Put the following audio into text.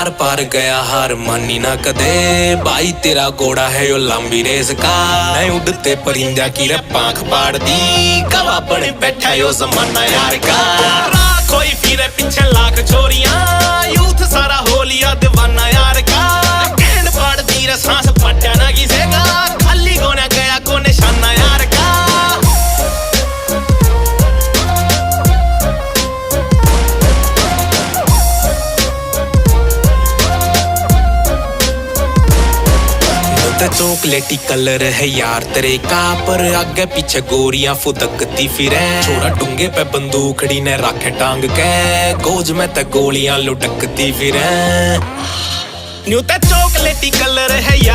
are पार गया हार मानी ना कदे भाई तेरा घोड़ा है यो लंबी रेस का मैं उड़ते परिंदा की रे पांख पाड़ दी गवा बने बैठा यो जमाना यार का कोई फिरे पीछे लाख छोरियां यूथ सारा हो लिया दीवाना यार का कैंड पाड़ दी रे सांस फटा ना किसेगा खाली कोने गया को निशाना यार का चॉकलेटी कलर है यार तेरे का पर आगे पीछे गोरियां फुदकती फिरे छोरा टुंगे पे बंदूकड़ी ने रखे टांग के गोज में ते गोलियां लुटकती फिरे न्यू ते चॉकलेटी कलर है यार